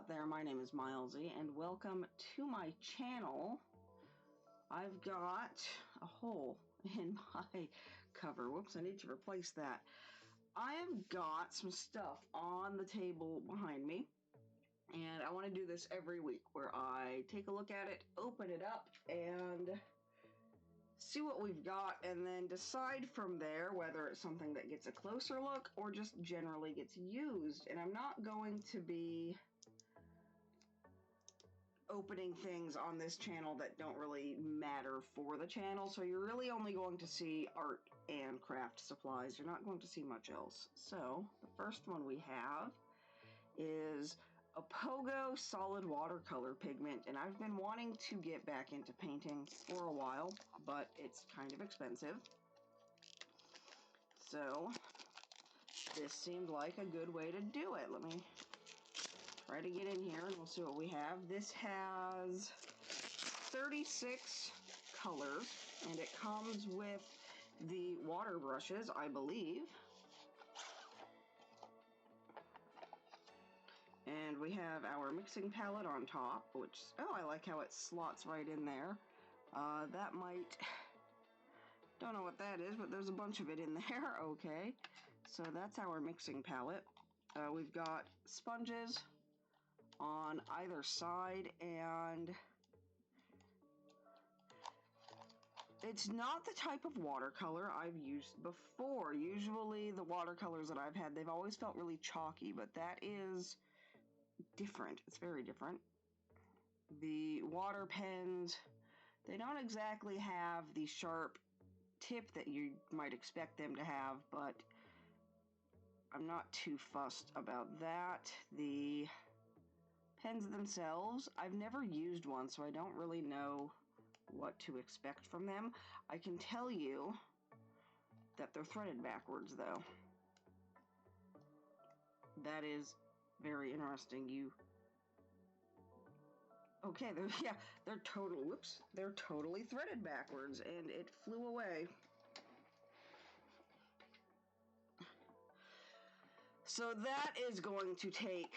out there? My name is Milesy and welcome to my channel. I've got a hole in my cover. Whoops, I need to replace that. I have got some stuff on the table behind me and I want to do this every week where I take a look at it, open it up, and see what we've got, and then decide from there whether it's something that gets a closer look or just generally gets used. And I'm not going to be opening things on this channel that don't really matter for the channel, so you're really only going to see art and craft supplies. You're not going to see much else. So the first one we have is a Pogo solid watercolor pigment, and I've been wanting to get back into painting for a while, but it's kind of expensive. So this seemed like a good way to do it. Let me try to get in here and we'll see what we have. This has 36 colors and it comes with the water brushes, I believe. And we have our mixing palette on top, which, oh, I like how it slots right in there. That might, don't know what that is, but there's a bunch of it in there. Okay, so that's our mixing palette. We've got sponges on either side, and it's not the type of watercolor I've used before. Usually the watercolors that I've had, they've always felt really chalky, but that is different. It's very different. The water pens, they don't exactly have the sharp tip that you might expect them to have, but I'm not too fussed about that. The pens themselves, I've never used one, so I don't really know what to expect from them. I can tell you that they're threaded backwards, though. That is very interesting. Okay, they're totally threaded backwards, and it flew away. So that is going to take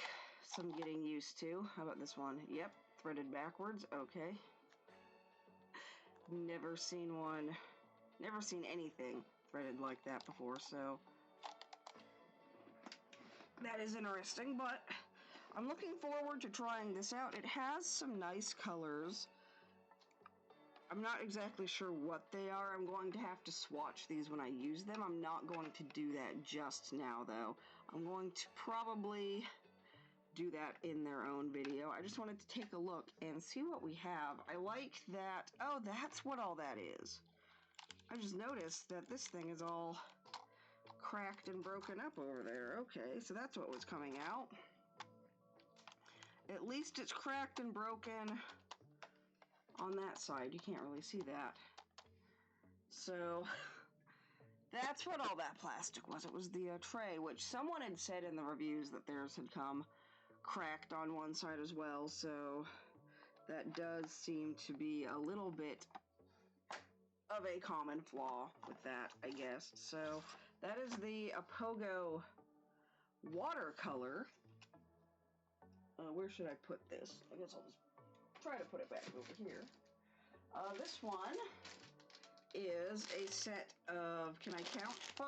some getting used to. How about this one? Yep, threaded backwards. Okay. Never seen anything threaded like that before, so that is interesting, but I'm looking forward to trying this out. It has some nice colors. I'm not exactly sure what they are. I'm going to have to swatch these when I use them. I'm not going to do that just now, though. I'm going to probably do that in their own video. I just wanted to take a look and see what we have. I like that. Oh, that's what all that is. I just noticed that this thing is all cracked and broken up over there. Okay, so that's what was coming out. At least it's cracked and broken on that side. You can't really see that. So that's what all that plastic was. It was the tray, which someone had said in the reviews that theirs had come cracked on one side as well, so that does seem to be a little bit of a common flaw with that, I guess. So that is the Pogo watercolor. Where should I put this? I guess I'll just try to put it back over here. This one is a set of, can I count? 5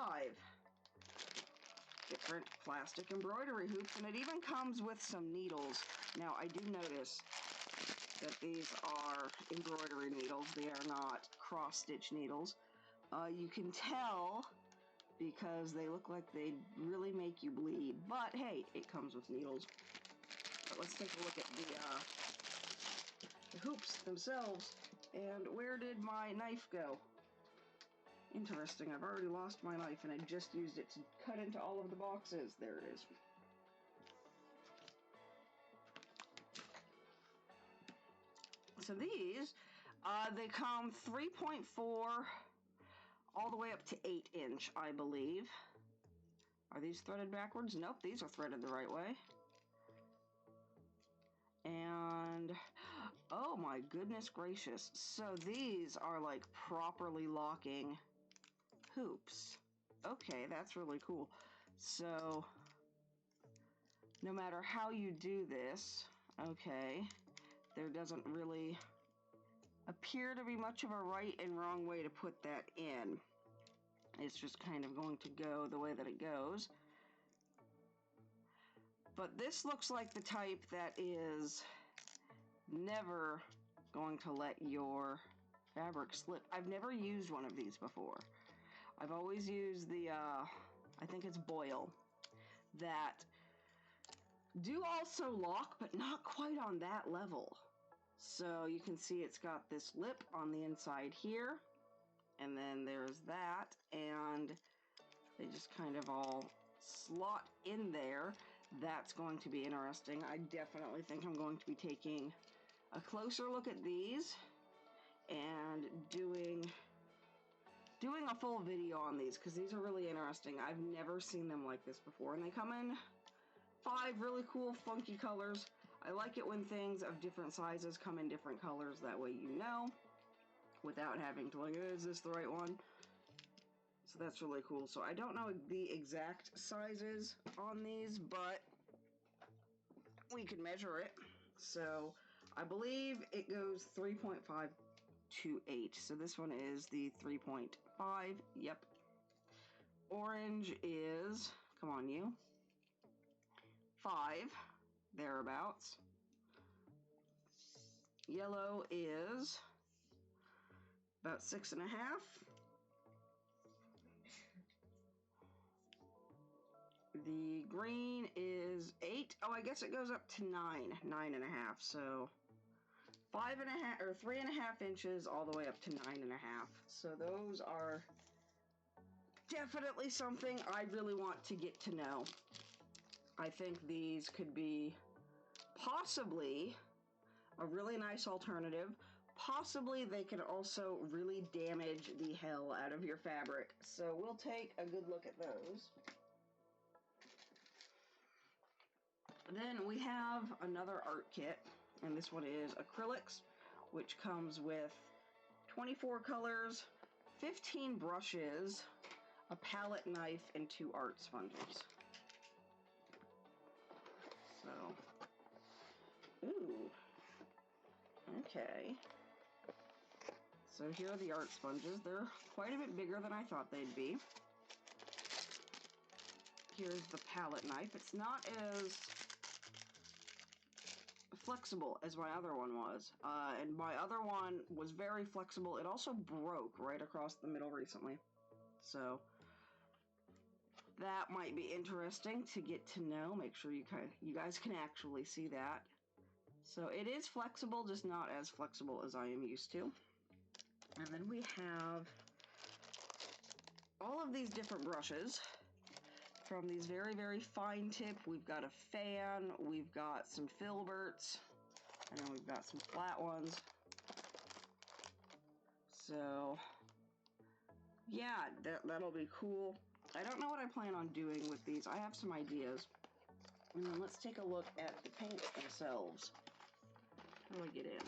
different plastic embroidery hoops, and it even comes with some needles. Now, I do notice that these are embroidery needles. They are not cross-stitch needles. You can tell because they look like they really make you bleed, but hey, it comes with needles. But let's take a look at the hoops themselves. And where did my knife go? Interesting, I've already lost my knife and I just used it to cut into all of the boxes. There it is. So these, they come 3.4 all the way up to 8-inch, I believe. Are these threaded backwards? Nope, these are threaded the right way. And, oh my goodness gracious. So these are like properly locking hoops. Okay, that's really cool. So no matter how you do this, okay, there doesn't really appear to be much of a right and wrong way to put that in. It's just kind of going to go the way that it goes. But this looks like the type that is never going to let your fabric slip. I've never used one of these before. I've always used the, I think it's Boil, that do also lock, but not quite on that level. So you can see it's got this lip on the inside here, and then there's that, and they just kind of all slot in there. That's going to be interesting. I definitely think I'm going to be taking a closer look at these and doing a full video on these, because these are really interesting. I've never seen them like this before, and they come in 5 really cool funky colors. I like it when things of different sizes come in different colors, that way you know without having to like, is this the right one? So that's really cool. So I don't know the exact sizes on these, but we can measure it. So I believe it goes 3.5 to 8. So this one is the 3.5. Yep. Orange is, come on you, 5, thereabouts. Yellow is about 6.5. The green is 8. Oh, I guess it goes up to 9.5. So 5.5 or 3.5 inches all the way up to 9.5. So those are definitely something I really want to get to know. I think these could be possibly a really nice alternative. Possibly they can also really damage the hell out of your fabric. So we'll take a good look at those. Then we have another art kit, and this one is Acrylics, which comes with 24 colors, 15 brushes, a palette knife, and 2 art sponges. So, ooh, okay. So here are the art sponges. They're quite a bit bigger than I thought they'd be. Here's the palette knife. It's not as flexible as my other one was, and my other one was very flexible. It also broke right across the middle recently, so that might be interesting to get to know. Make sure you guys can actually see that. So it is flexible, just not as flexible as I am used to. And then we have all of these different brushes. From these very, very fine tip, we've got a fan, we've got some filberts, and then we've got some flat ones. So, yeah, that'll be cool. I don't know what I plan on doing with these. I have some ideas. And then let's take a look at the paints themselves. How do I get in?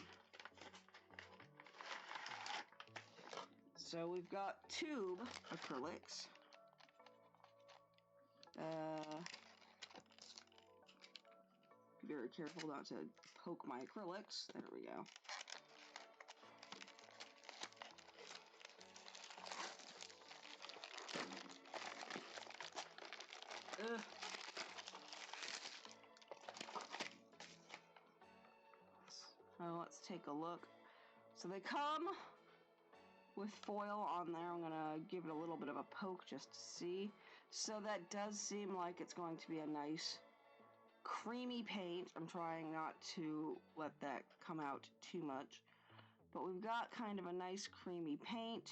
So we've got tube acrylics. Be very careful not to poke my acrylics. There we go. Ugh. So let's take a look. So they come with foil on there. I'm gonna give it a little bit of a poke just to see. So that does seem like it's going to be a nice creamy paint. I'm trying not to let that come out too much, but we've got kind of a nice creamy paint.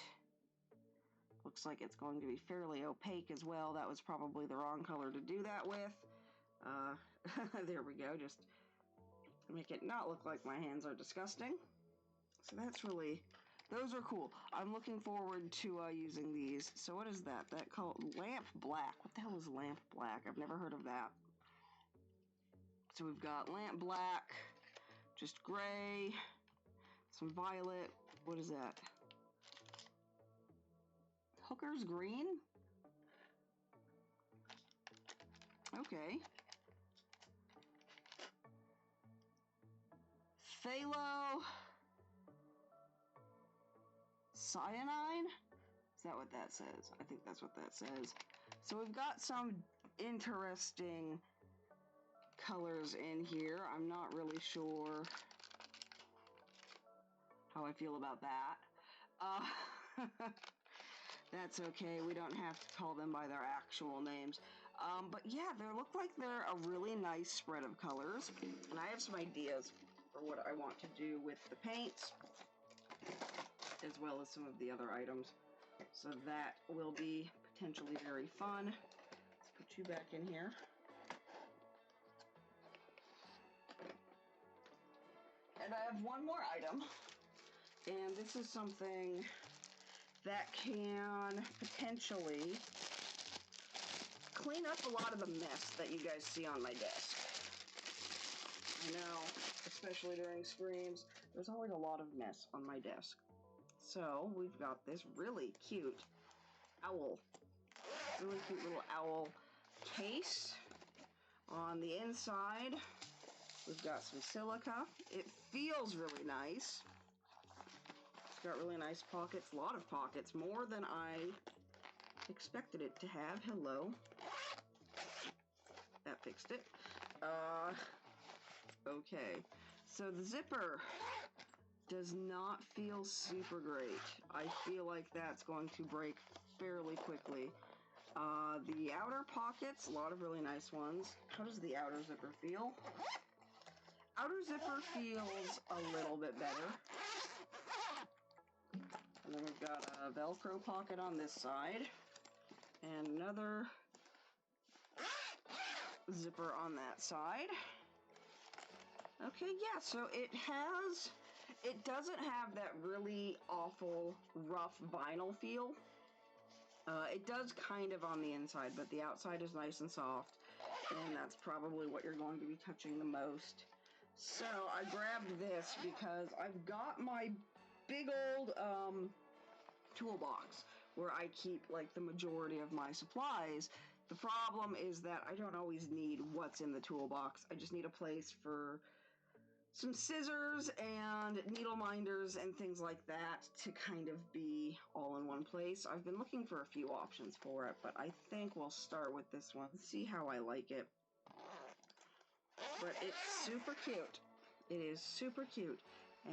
Looks like it's going to be fairly opaque as well. That was probably the wrong color to do that with. There we go, just to make it not look like my hands are disgusting. So that's really, those are cool. I'm looking forward to using these. So what is that? That called Lamp Black. What the hell is Lamp Black? I've never heard of that. So we've got Lamp Black, just gray, some violet. What is that? Hooker's Green? Okay. phthalo cyanide. Is that what that says? I think that's what that says. So we've got some interesting colors in here. I'm not really sure how I feel about that. That's okay. We don't have to call them by their actual names. But yeah, they look like they're a really nice spread of colors. And I have some ideas for what I want to do with the paints, as well as some of the other items. So that will be potentially very fun. Let's put you back in here. And I have one more item. And this is something that can potentially clean up a lot of the mess that you guys see on my desk. I know, especially during streams, there's always a lot of mess on my desk. So we've got this really cute owl, really cute little owl case. On the inside, we've got some silica. It feels really nice. It's got really nice pockets, a lot of pockets, more than I expected it to have. Hello. That fixed it. Okay. So the zipper does not feel super great. I feel like that's going to break fairly quickly. The outer pockets, a lot of really nice ones. How does the outer zipper feel? Outer zipper feels a little bit better. And then we've got a Velcro pocket on this side. And another zipper on that side. Okay, yeah, so it doesn't have that really awful, rough vinyl feel. It does kind of on the inside, but the outside is nice and soft, and that's probably what you're going to be touching the most. So I grabbed this because I've got my big old toolbox where I keep like the majority of my supplies. The problem is that I don't always need what's in the toolbox. I just need a place for some scissors and needle minders and things like that to kind of be all in one place. I've been looking for a few options for it, but I think we'll start with this one. See how I like it. But it's super cute. It is super cute,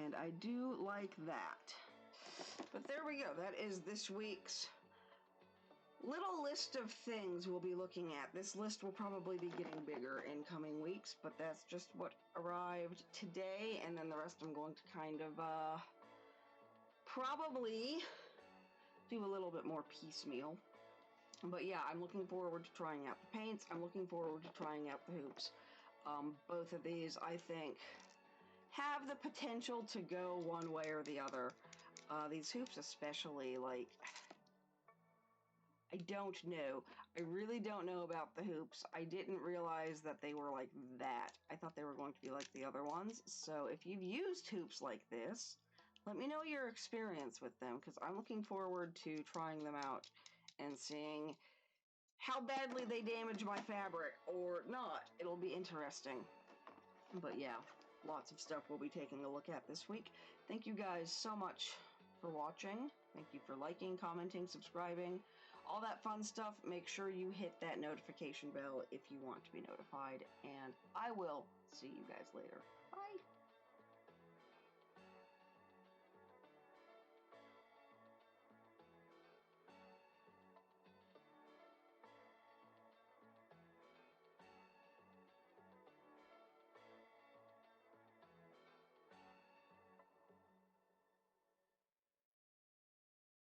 and I do like that. But there we go. That is this week's little list of things we'll be looking at. This list will probably be getting bigger in coming weeks, but that's just what arrived today, and then the rest I'm going to kind of probably do a little bit more piecemeal. But yeah, I'm looking forward to trying out the paints. I'm looking forward to trying out the hoops. Both of these, I think, have the potential to go one way or the other. These hoops especially, like, I don't know. I really don't know about the hoops. I didn't realize that they were like that. I thought they were going to be like the other ones. So if you've used hoops like this, let me know your experience with them, because I'm looking forward to trying them out and seeing how badly they damage my fabric or not. It'll be interesting. But yeah, lots of stuff we'll be taking a look at this week. Thank you guys so much for watching. Thank you for liking, commenting, subscribing, all that fun stuff. Make sure you hit that notification bell if you want to be notified, and I will see you guys later. Bye!